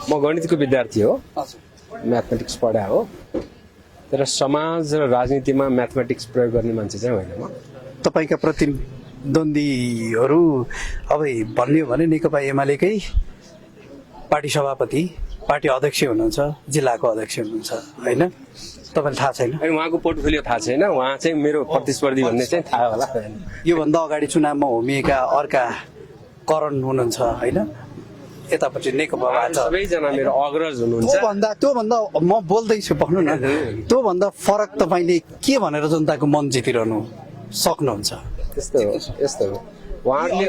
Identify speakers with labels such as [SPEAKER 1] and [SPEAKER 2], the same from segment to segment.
[SPEAKER 1] म गणितको विद्यार्थी हो, म्याथमेटिक्स पढा हो, तर समाज र राजनीतिमा म्याथमेटिक्स प्रयोग गर्ने मान्छे चाहिँ होइन म।
[SPEAKER 2] तपाईँका प्रतिद्वन्द्वीहरू अब भन्ने हो भने नेकपा एमालेकै पार्टी सभापति, पार्टी अध्यक्ष हुनुहुन्छ, जिल्लाको अध्यक्ष हुनुहुन्छ होइन? तपाईँलाई थाहा छैन?
[SPEAKER 1] अनि उहाँको पोर्टफोलियो थाहा छैन, उहाँ चाहिँ मेरो प्रतिस्पर्धी भन्ने चाहिँ थाहा होला।
[SPEAKER 2] योभन्दा अगाडि चुनावमा होमिएका अर्का करण हुनुहुन्छ होइन? यतापट्टि नेकपा
[SPEAKER 1] सबैजना मेरो अग्रज हुनुहुन्छ।
[SPEAKER 2] त्योभन्दा म बोल्दैछु, भन्नु न। त्योभन्दा फरक तपाईँले के भनेर जनताको मन जितिरहनु सक्नुहुन्छ?
[SPEAKER 1] यस्तो हो उहाँहरूले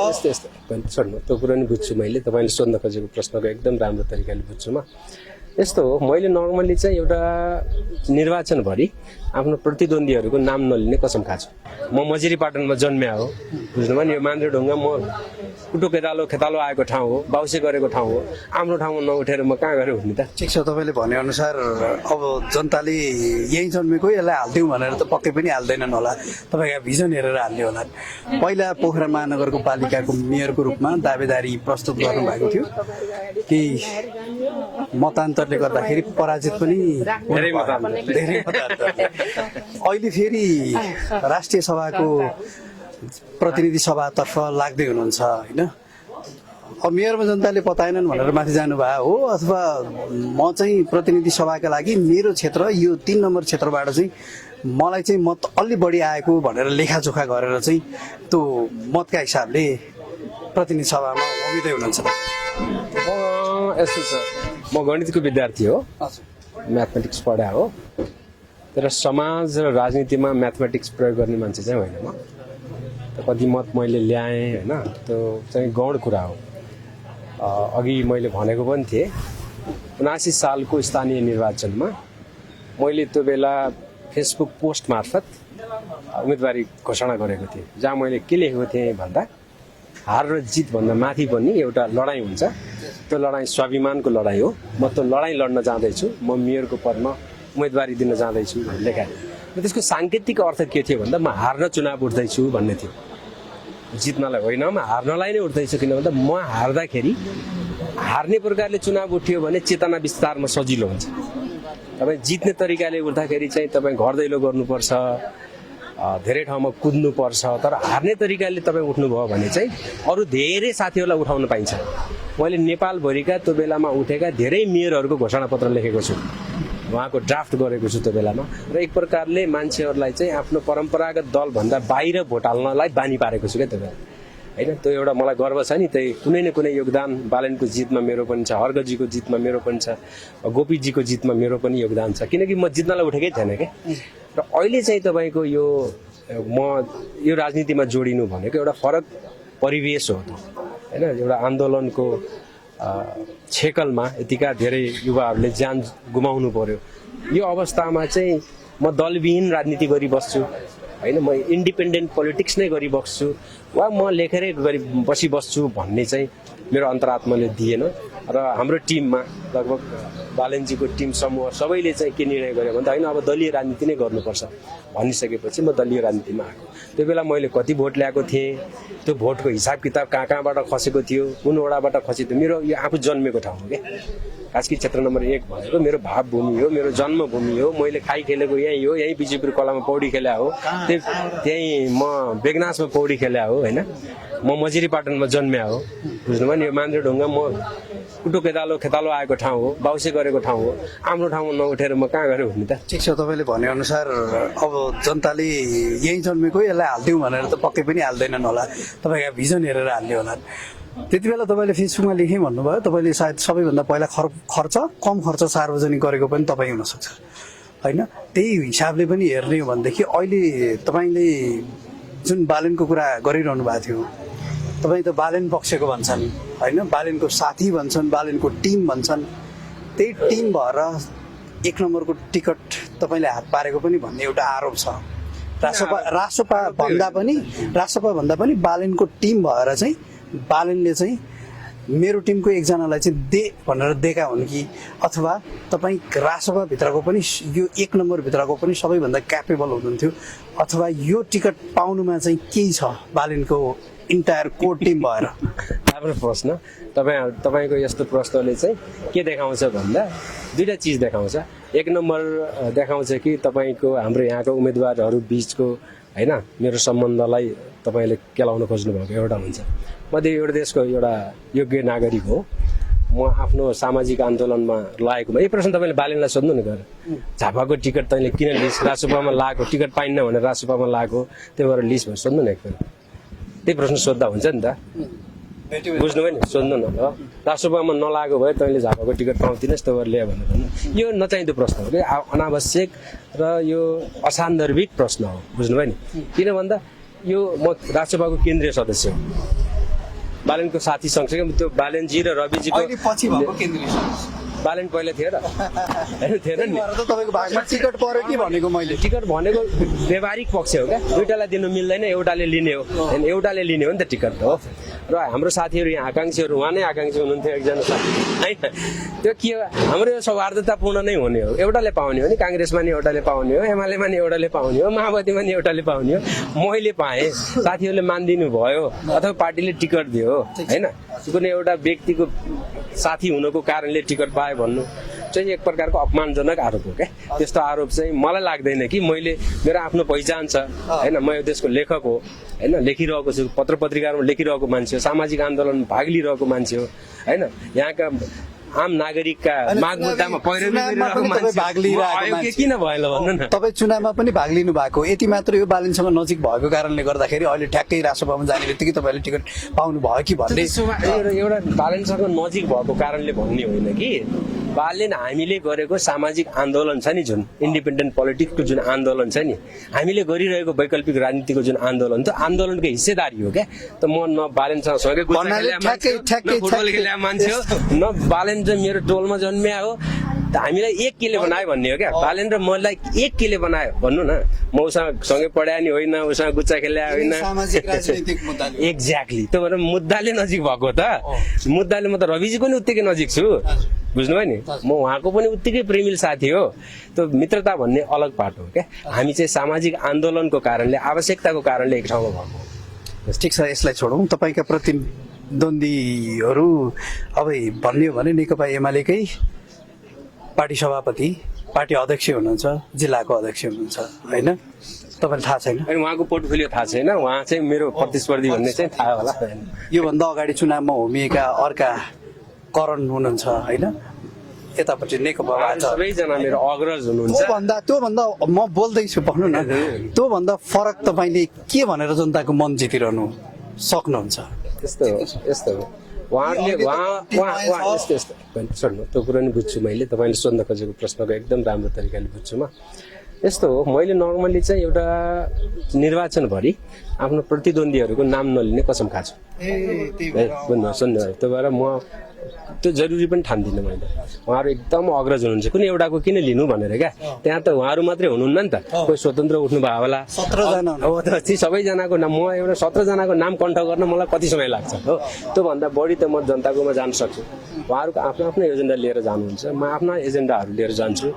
[SPEAKER 1] यस्तो छोड्नु, त्यो कुरो नि बुझ्छु मैले। तपाईँले सोध्न खोजेको प्रश्नको एकदम राम्रो तरिकाले बुझ्छु म। यस्तो हो, मैले नर्मल्ली चाहिँ एउटा निर्वाचनभरि आफ्नो प्रतिद्वन्द्वीहरूको नाम नलिने कसम खाछु। म मजिरीपाटनमा जन्म्या हो, बुझ्नुभयो नि। यो मान्द्रेढुङ्गा म कुटो खेतालो आएको ठाउँ हो, बाउसे गरेको ठाउँ हो। आफ्नो ठाउँमा नउठेर म कहाँ गएर हुने त?
[SPEAKER 2] ठिक छ, तपाईँले भनेअनुसार अब जनताले यहीँ जन्मेको यसलाई हालिदिउँ भनेर त पक्कै पनि हाल्दैनन् होला, तपाईँका भिजन हेरेर हाल्ने होला। पहिला पोखरा महानगरको पालिकाको मेयरको रूपमा दावेदारी प्रस्तुत गर्नुभएको थियो, केही मतान्तरले गर्दाखेरि पराजित पनि
[SPEAKER 1] धेरै मतान्तर।
[SPEAKER 2] अहिले फेरि राष्ट्रिय सभाको प्रतिनिधि सभातर्फ लाग्दै हुनुहुन्छ होइन? अब मेयरमा जनताले पताएनन् भनेर माथि जानुभयो हो, अथवा म चाहिँ प्रतिनिधि सभाका लागि मेरो क्षेत्र यो 3 नम्बर क्षेत्रबाट चाहिँ मलाई चाहिँ मत अलि बढी आएको भनेर लेखाजोखा गरेर चाहिँ त्यो मतका हिसाबले प्रतिनिधि सभामा उम्मेदै हुनुहुन्छ?
[SPEAKER 1] यस्तो छ, म गणितको विद्यार्थी हो, म्याथमेटिक्स पढा हो, तर समाज र राजनीतिमा म्याथमेटिक्स प्रयोग गर्ने मान्छे चाहिँ होइन म। कति मत मैले ल्याएँ होइन, त्यो चाहिँ गौण कुरा हो। अघि मैले भनेको पनि थिएँ, 79 सालको स्थानीय निर्वाचनमा मैले त्यो बेला फेसबुक पोस्ट मार्फत उम्मेदवारी घोषणा गरेको थिएँ, जहाँ मैले के लेखेको थिएँ भन्दा हार र जितभन्दा माथि पनि एउटा लडाइँ हुन्छ, त्यो लडाइँ स्वाभिमानको लडाइँ हो। म त्यो लडाइँ लड्न जाँदैछु, म मेयरको पदमा उम्मेदवारी दिन जाँदैछु भन्ने लेखाएँ। र त्यसको साङ्केतिक अर्थ के थियो भन्दा म हार्न चुनाव उठ्दैछु भन्ने थियो, जित्नलाई होइन। म हार्नलाई नै उठ्दैछु, किन भन्दा म हार्दाखेरि हार्ने प्रकारले चुनाव उठ्यो भने चेतना विस्तारमा सजिलो हुन्छ। तपाईँ जित्ने तरिकाले उठ्दाखेरि चाहिँ तपाईँ घर दैलो गर्नुपर्छ, धेरै ठाउँमा कुद्नुपर्छ, तर हार्ने तरिकाले तपाईँ उठ्नुभयो भने चाहिँ अरू धेरै साथीहरूलाई उठाउन पाइन्छ। मैले नेपालभरिका त्यो बेलामा उठेका धेरै मेयरहरूको घोषणापत्र लेखेको छु, उहाँको ड्राफ्ट गरेको छु त्यो बेलामा। र एक प्रकारले मान्छेहरूलाई चाहिँ आफ्नो परम्परागत दलभन्दा बाहिर भोट हाल्नलाई बानी पारेको छु क्या त्यो बेला होइन। त्यो एउटा मलाई गर्व छ नि, त्यही कुनै न कुनै योगदान बालनको जितमा मेरो पनि छ, हर्गजीको जितमा मेरो पनि छ, गोपीजीको जितमा मेरो पनि योगदान छ, किनकि म जित्नलाई उठेकै थिएन क्या। र अहिले चाहिँ तपाईँको यो यो राजनीतिमा जोडिनु भनेको एउटा फरक परिवेश हो त होइन। एउटा आन्दोलनको छेकलमा यतिका धेरै युवाहरूले ज्यान गुमाउनु पर्यो। यो अवस्थामा चाहिँ म दलविहीन राजनीति गरिबस्छु होइन, म इन्डिपेन्डेन्ट पोलिटिक्स नै गरिबस्छु वा म लेखेरै गरी बसिबस्छु भन्ने चाहिँ मेरो अन्तरात्माले दिएन। र हाम्रो टिममा लगभग बालनजीको टिम समूह सबैले चाहिँ के निर्णय गर्यो भने होइन, अब दलीय राजनीति नै गर्नुपर्छ भनिसकेपछि म दलीय राजनीतिमा आएको। त्यो बेला मैले कति भोट ल्याएको थिएँ, त्यो भोटको हिसाब किताब कहाँबाट खसेको थियो, कुन वडाबाट खसेको थियो, मेरो यो आफू जन्मेको ठाउँ हो क्या। कास्की क्षेत्र नम्बर 1 भनेको मेरो भावभूमि हो, मेरो जन्मभूमि हो। मैले खाइ खेलेको यहीँ हो, यहीँ बिजीपुर कलामा पौडी खेल्या हो, त्यहीँ म बेगनासमा पौडी खेल्या हो होइन। म मजिरीपाटनमा जन्म्या हो, बुझ्नुभयो नि। यो मान्द्रेढुङ्गा म कुटो खेतालो आएको ठाउँ हो, बाउसे गरेको ठाउँ हो। आफ्नो ठाउँमा नउठेर म कहाँ गएर हुने त?
[SPEAKER 2] ठिक छ, तपाईँले भनेअनुसार अब जनताले यहीँ जन्मेको यसलाई हालिदिउँ भनेर त पक्कै पनि हाल्दैनन् होला, तपाईँका भिजन हेरेर हाल्ने होला। त्यति बेला तपाईँले फेसबुकमा लेखेँ भन्नुभयो, तपाईँले सायद सबैभन्दा पहिला कम खर्च सार्वजनिक गरेको पनि तपाईँ हुनसक्छ होइन। त्यही हिसाबले पनि हेर्ने हो भनेदेखि अहिले तपाईँले जुन बालनको कुरा गरिरहनु भएको थियो, तपाईँ त बालेन पक्षको भन्छन् होइन, बालेनको साथी भन्छन्, बालेनको टिम भन्छन्। त्यही टिम भएर 1 नम्बरको टिकट तपाईँले हात पारेको पनि भन्ने एउटा आरोप छ। रासोपा भन्दा पनि बालेनको टिम भएर चाहिँ बालेनले चाहिँ मेरो टिमको एकजनालाई चाहिँ दे भनेर दिएका हुन् कि, अथवा तपाईँ रासोपाभित्रको पनि यो 1 नम्बरभित्रको पनि सबैभन्दा क्यापेबल हुनुहुन्थ्यो, अथवा यो टिकट पाउनुमा चाहिँ केही छ बालेनको इन्टायर कोर टिम भएर?
[SPEAKER 1] राम्रो प्रश्न। तपाईँको यस्तो प्रश्नले चाहिँ के देखाउँछ भन्दा दुईटा चिज देखाउँछ। एक नम्बर देखाउँछ कि तपाईँको हाम्रो यहाँको उम्मेदवारहरू बिचको होइन मेरो सम्बन्धलाई तपाईँले केलाउन खोज्नु भएको एउटा हुन्छ। म एउटा देशको एउटा योग्य नागरिक हो, म आफ्नो सामाजिक आन्दोलनमा लागेको। यही प्रश्न तपाईँले बालेनलाई सोध्नु नि गएर, झापाको टिकट तैँले किन लिस्, रासोपामा लागेको, टिकट पाइन्न भनेर रासोपामा लागेको, त्यो भएर लिस् भनेर सोध्नु न एकपल्ट। त्यही प्रश्न सोद्धा हुन्छ नि त, बुझ्नुभयो नि? सोध्नु न, रासोपामा नलागेको भए तैँले झापाको टिकट पाउँथिनस्, त्यो भएर ल्यायो भनेर भन्नु। यो नचाहिँदो प्रश्न हो कि, अनावश्यक र यो असान्दर्भिक प्रश्न हो, बुझ्नुभयो नि? किन भन्दा यो म रासोपाको केन्द्रीय सदस्य हो, बालेनको साथी सँगसँगै त्यो बालेनजी र रविजीको
[SPEAKER 2] पछि भएको केन्द्रीय
[SPEAKER 1] बालेन पहिला थियो र होइन, थिएन नि।
[SPEAKER 2] तपाईँको भागमा टिकट पर्यो कि भनेको मैले?
[SPEAKER 1] टिकट भनेको व्यवहारिक पक्ष हो क्या, दुइटालाई दिनु मिल्दैन, एउटाले लिने हो होइन, एउटाले लिने हो नि त टिकट त हो। र हाम्रो साथीहरू यहाँ आकाङ्क्षीहरू, उहाँ नै आकाङ्क्षी हुनुहुन्थ्यो एकजना साथी होइन। त्यो के हो, हाम्रो यो सौहार्दतापूर्ण नै हुने हो, एउटाले पाउने हो नि, काङ्ग्रेसमा नि एउटाले पाउने हो, एमालेमा नि एउटाले पाउने हो, माओवादीमा नि एउटाले पाउने हो। मैले पाएँ, साथीहरूले मानिदिनु भयो अथवा पार्टीले टिकट दियो होइन। कुनै एउटा व्यक्तिको साथी हुनुको कारणले टिकट पायो भन्नु चाहिँ एक प्रकारको अपमानजनक आरोप हो क्या। त्यस्तो आरोप चाहिँ मलाई लाग्दैन कि मैले, मेरो आफ्नो पहिचान छ होइन, म यो देशको लेखक हो होइन, लेखिरहेको छु, पत्र पत्रिकामा लेखिरहेको मान्छे हो, सामाजिक आन्दोलनमा भाग लिइरहेको मान्छे हो होइन, यहाँका आम नागरिकका माग मुद्दामा पैरवी गरिरहेको मान्छे किन भयो भन्नु न?
[SPEAKER 2] तपाईँ चुनावमा पनि भाग लिनु भएको, यति मात्र यो बालेनसँग नजिक भएको कारणले गर्दाखेरि अहिले ठ्याक्कै रासोपामा जाने बित्तिकै तपाईँले टिकट पाउनु भयो कि भन्ने?
[SPEAKER 1] एउटा बालेनसँग नजिक भएको कारणले भन्ने होइन कि, बालेन हामीले गरेको सामाजिक आन्दोलन छ नि, जुन इन्डिपेन्डेन्ट पोलिटिक्सको जुन आन्दोलन छ नि, हामीले गरिरहेको वैकल्पिक राजनीतिको जुन आन्दोलन, त्यो आन्दोलनको हिस्सेदारी हो क्या। त म न बालेनसँग सँगै फुटबल खेलेको मान्छे हो, न बालेन चाहिँ मेरो टोलमा जन्मिया हो। त हामीलाई एक केले बनायो भन्ने हो क्या, बालेन र मलाई एक केले बनायो भन्नु न। म उसँग सँगै पढाए नि होइन, उसँग गुच्चा खेले होइन, एक्ज्याक्टली। त्यो भएर मुद्दाले नजिक भएको त, मुद्दाले म त रविजीको नि उत्तिकै नजिक छु, बुझ्नुभयो नि? म उहाँको पनि उत्तिकै प्रेमिल साथी हो। त्यो मित्रता भन्ने अलग पाटो हो क्या। हामी चाहिँ सामाजिक आन्दोलनको कारणले, आवश्यकताको कारणले एक ठाउँमा भएको।
[SPEAKER 2] ठिक छ, यसलाई छोडौँ। तपाईँका प्रतिद्वन्द्वीहरू अब भन्ने हो भने नेकपा एमालेकै पार्टी सभापति, पार्टी अध्यक्ष हुनुहुन्छ, जिल्लाको अध्यक्ष हुनुहुन्छ होइन? तपाईँलाई थाहा छैन?
[SPEAKER 1] अनि उहाँको पोर्टफोलियो थाहा छैन, उहाँ चाहिँ मेरो प्रतिस्पर्धी भन्ने चाहिँ थाहा होला।
[SPEAKER 2] योभन्दा अगाडि चुनावमा होमिएका अर्का करण हुनुहुन्छ होइन, यतापट्टि नेकपा
[SPEAKER 1] सबैजना मेरो अग्रज हुनुहुन्छ।
[SPEAKER 2] त्योभन्दा म बोल्दैछु, भन्नु न, त्योभन्दा फरक तपाईँले के भनेर जनताको मन जितिरहनु सक्नुहुन्छ?
[SPEAKER 1] यस्तो हो उहाँहरूले छोड्नु, त्यो कुरो नि बुझ्छु मैले, तपाईँले सोध्न खोजेको प्रश्नको एकदम राम्रो तरिकाले बुझ्छु म। यस्तो हो, मैले नर्मली चाहिँ एउटा निर्वाचनभरि आफ्नो प्रतिद्वन्दीहरूको नाम नलिने कसम खाछु, सुन्नु। त्यो भएर म त्यो जरुरी पनि ठान्दिनँ मैले। उहाँहरू एकदम अग्रज हुनुहुन्छ, कुनै एउटाको किन लिनु भनेर क्या। त्यहाँ त उहाँहरू मात्रै हुनुहुन्न नि त, कोही स्वतन्त्र उठ्नु भयो होला,
[SPEAKER 2] 17जना
[SPEAKER 1] हो त। सबैजनाको नाम, म एउटा 17जनाको नाम कण्ठ गर्न मलाई कति समय लाग्छ हो, त्योभन्दा बढी त म जनताकोमा जान सक्छु। उहाँहरूको आफ्नो आफ्नो एजेन्डा लिएर जानुहुन्छ, म आफ्ना एजेन्डाहरू लिएर जान्छु।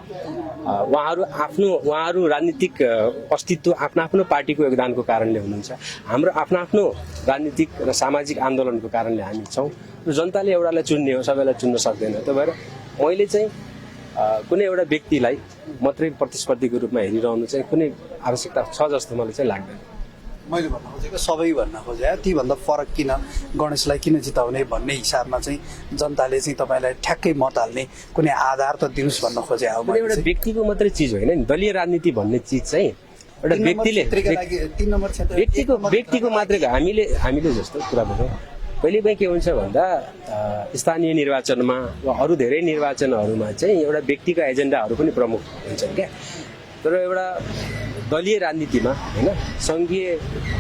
[SPEAKER 1] उहाँहरू राजनीतिक अस्तित्व आफ्नो आफ्नो पार्टीको योगदानको कारणले हुनुहुन्छ, हाम्रो आफ्नो आफ्नो राजनीतिक र सामाजिक आन्दोलनको कारणले हामी छौँ। जनताले एउटालाई चुन्ने हो, सबैलाई चुन्न सक्दैन। त्यो भएर मैले चाहिँ कुनै एउटा व्यक्तिलाई मात्रै प्रतिस्पर्धीको रूपमा हेरिरहनु चाहिँ कुनै आवश्यकता छ जस्तो मलाई चाहिँ लाग्दैन।
[SPEAKER 2] मैले भन्न खोजेको सबै भन्न खोजे, तीभन्दा फरक किन, गणेशलाई किन जिताउने भन्ने हिसाबमा चाहिँ जनताले चाहिँ तपाईँलाई ठ्याक्कै मत हाल्ने कुनै आधार त दिनुहोस् भन्न खोजे हो।
[SPEAKER 1] एउटा व्यक्तिको मात्रै चिज होइन नि, दलीय राजनीति भन्ने चिज चाहिँ एउटा व्यक्तिले व्यक्तिको मात्रै हामीले जस्तो कुरा भनौँ, कहिलेकाहीँ के हुन्छ भन्दा स्थानीय निर्वाचनमा वा अरू धेरै निर्वाचनहरूमा चाहिँ एउटा व्यक्तिका एजेन्डाहरू पनि प्रमुख हुन्छन् क्या। तर एउटा दलीय राजनीतिमा होइन, सङ्घीय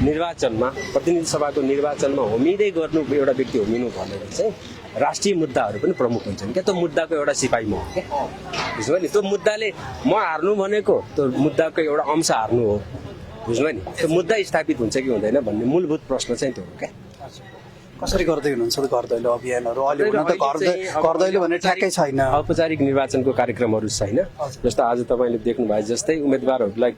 [SPEAKER 1] निर्वाचनमा, प्रतिनिधि सभाको निर्वाचनमा होमिँदै गर्नु, एउटा व्यक्ति होमिनु भनेर चाहिँ राष्ट्रिय मुद्दाहरू पनि प्रमुख हुन्छन् क्या। त्यो मुद्दाको एउटा सिपाही म हो क्या, बुझ्नुभयो नि? त्यो मुद्दाले म हार्नु भनेको त्यो मुद्दाको एउटा अंश हार्नु हो, बुझ्नुभयो नि? त्यो मुद्दा स्थापित हुन्छ कि हुँदैन भन्ने मूलभूत प्रश्न चाहिँ त्यो हो क्या।
[SPEAKER 2] कसरी गर्दै हुनुहुन्छ त घर दैलो अभियानहरू? अहिले हुन त घर दैलो भने ठ्याक्कै छैन,
[SPEAKER 1] औपचारिक निर्वाचनको कार्यक्रमहरू छैन। जस्तो आज तपाईँले देख्नुभयो जस्तै उम्मेदवारहरूलाई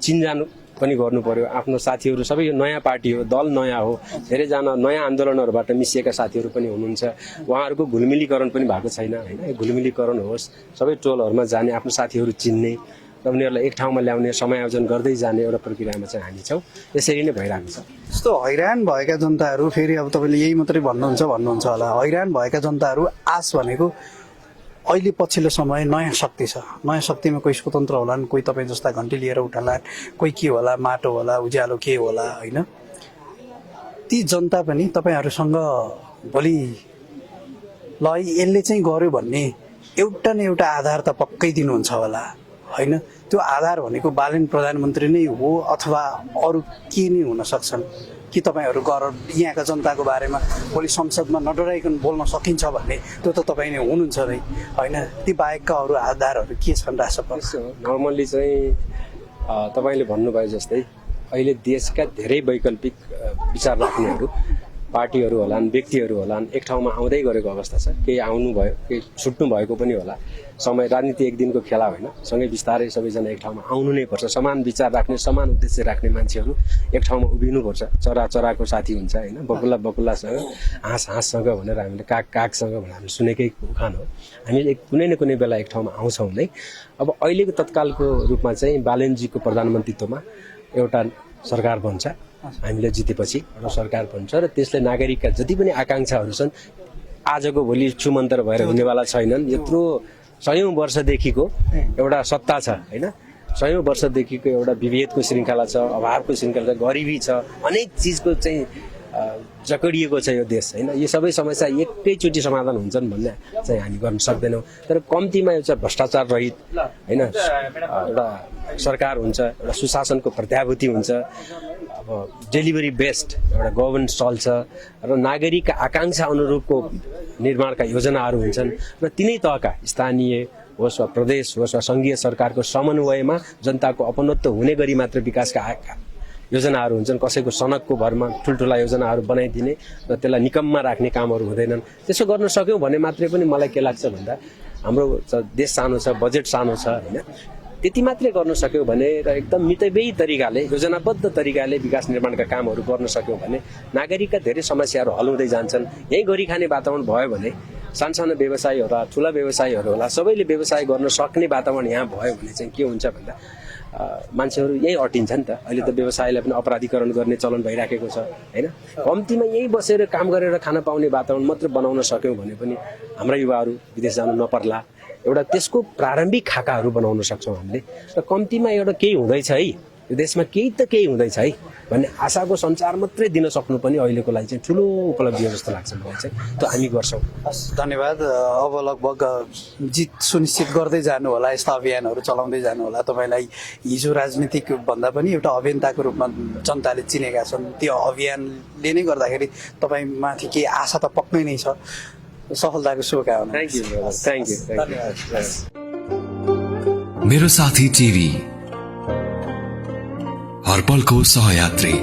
[SPEAKER 1] चिन्जानु पनि गर्नु पर्यो। आफ्नो साथीहरू सबै यो नयाँ पार्टी हो, दल नयाँ हो, धेरैजना नयाँ आन्दोलनहरूबाट मिसिएका साथीहरू पनि हुनुहुन्छ। उहाँहरूको घुलमिलीकरण पनि भएको छैन होइन। यो घुलमिलीकरण होस्, सबै टोलहरूमा जाने, आफ्नो साथीहरू चिन्ने र उनीहरूलाई एक ठाउँमा ल्याउने, समायोजन गर्दै जाने एउटा प्रक्रियामा चाहिँ हामी छौँ। यसरी नै भइरहेको छ।
[SPEAKER 2] यस्तो हैरान भएका जनताहरू, फेरि अब तपाईँले यही मात्रै भन्नुहुन्छ होला, हैरान भएका जनताहरू आश भनेको अहिले पछिल्लो समय नयाँ शक्ति छ। नयाँ शक्तिमा कोही स्वतन्त्र होलान्, कोही तपाईँ जस्ता घन्टी लिएर उठालान्, कोही के होला, माटो होला, उज्यालो के होला होइन। ती जनता पनि तपाईँहरूसँग भोलि ल यसले चाहिँ गर्यो भन्ने एउटा न एउटा आधार त पक्कै दिनुहुन्छ होला होइन। त्यो आधार भनेको बालेन प्रधानमन्त्री नै हो अथवा अरू के नै हुन सक्छन् कि तपाईँहरू गर यहाँका जनताको बारेमा भोलि संसदमा नडराइकन बोल्न सकिन्छ भन्ने त्यो त तपाईँ नै हुनुहुन्छ नै होइन। ती बाहेकका अरू आधारहरू के छन् राष्ट्रपति?
[SPEAKER 1] नर्मल्ली चाहिँ तपाईँले भन्नुभयो जस्तै अहिले देशका धेरै वैकल्पिक विचार राख्नेहरू, पार्टीहरू होलान्, व्यक्तिहरू होलान्, एक ठाउँमा आउँदै गरेको अवस्था छ। केही आउनुभयो, केही छुट्नु भएको पनि होला। समय राजनीति एक दिनको खेला होइन, सँगै बिस्तारै सबैजना एक ठाउँमा आउनु नै पर्छ। समान विचार राख्ने, समान उद्देश्य राख्ने मान्छेहरू एक ठाउँमा उभिनुपर्छ। चरा चराको साथी हुन्छ होइन, बकुल्ला बकुल्लासँग, हाँस हाँससँग भनेर हामीले काग कागसँग भनेर हामीले सुनेकै उखान हो। हामीले कुनै न कुनै बेला एक ठाउँमा आउँछौँ नै। अब अहिलेको तत्कालको रूपमा चाहिँ बालेनजीको प्रधानमन्त्रीत्वमा एउटा सरकार बन्छ, हामीले जितेपछि एउटा सरकार बन्छ र त्यसले नागरिकका जति पनि आकाङ्क्षाहरू छन् आजको भोलि छुमन्तर भएर हुनेवाला छैनन्। यत्रो सयौँ वर्षदेखिको एउटा सत्ता छ होइन, सयौँ वर्षदेखिको एउटा विभेदको श्रृङ्खला छ, अभावको श्रृङ्खला छ, गरिबी छ, अनेक चिजको चाहिँ जकडिएको छ यो देश होइन। यो सबै समस्या एकैचोटि समाधान हुन्छन् भन्ने चाहिँ हामी गर्न सक्दैनौँ। तर कम्तीमा एउटा भ्रष्टाचार रहित होइन एउटा सरकार हुन्छ, एउटा सुशासनको प्रत्याभूति हुन्छ, अब डेलिभरी बेस्ड एउटा गभर्नेन्स चल्छ र नागरिकका आकाङ्क्षा अनुरूपको निर्माणका योजनाहरू हुन्छन् र तिनै तहका स्थानीय होस् वा प्रदेश होस् वा सङ्घीय सरकारको समन्वयमा जनताको अपनत्व हुने गरी मात्र विकासका योजनाहरू हुन्छन्। कसैको सनकको भरमा ठुल्ठुला योजनाहरू बनाइदिने र त्यसलाई निकममा राख्ने कामहरू हुँदैनन्। त्यसो गर्न सक्यौँ भने मात्रै पनि मलाई के लाग्छ भन्दा हाम्रो देश सानो छ, बजेट सानो छ होइन, त्यति मात्रै गर्न सक्यौँ भने र एकदम मितव्ययी तरिकाले, योजनाबद्ध तरिकाले विकास निर्माणका कामहरू गर्न सक्यौँ भने नागरिकका धेरै समस्याहरू हल हुँदै जान्छन्। यहीँ गरिखाने वातावरण भयो भने सानसानो व्यवसायी होला, ठुला व्यवसायीहरू होला, सबैले व्यवसाय गर्न सक्ने वातावरण यहाँ भयो भने चाहिँ के हुन्छ भन्दा मान्छेहरू यही अटिन्छ नि त। अहिले त व्यवसायलाई पनि अपराधीकरण गर्ने चलन भइराखेको छ होइन। कम्तीमा यहीँ बसेर काम गरेर खान पाउने वातावरण मात्र बनाउन सक्यौँ भने पनि हाम्रा युवाहरू विदेश जानु नपर्ला। एउटा त्यसको प्रारम्भिक खाकाहरू बनाउन सक्छौँ हामीले। र कम्तीमा एउटा केही हुँदैछ है, यो देशमा केही हुँदैछ है भन्ने आशाको सञ्चार मात्रै दिन सक्नु पनि अहिलेको लागि चाहिँ ठुलो उपलब्धि हो जस्तो लाग्छ मलाई चाहिँ। त्यो हामी गर्छौँ।
[SPEAKER 2] हस्, धन्यवाद। अब लगभग जित सुनिश्चित गर्दै जानु होला, यस्ता अभियानहरू चलाउँदै जानु होला। तपाईँलाई हिजो राजनीतिक भन्दा पनि एउटा अभियन्ताको रूपमा जनताले चिनेका छन्। त्यो अभियानले नै गर्दाखेरि तपाईँमाथि केही आशा त पक्कै नै छ। सफलताको शुभकामना।
[SPEAKER 1] Thank you.
[SPEAKER 3] मेरो साथी टिभी, हर पलको सहयात्री।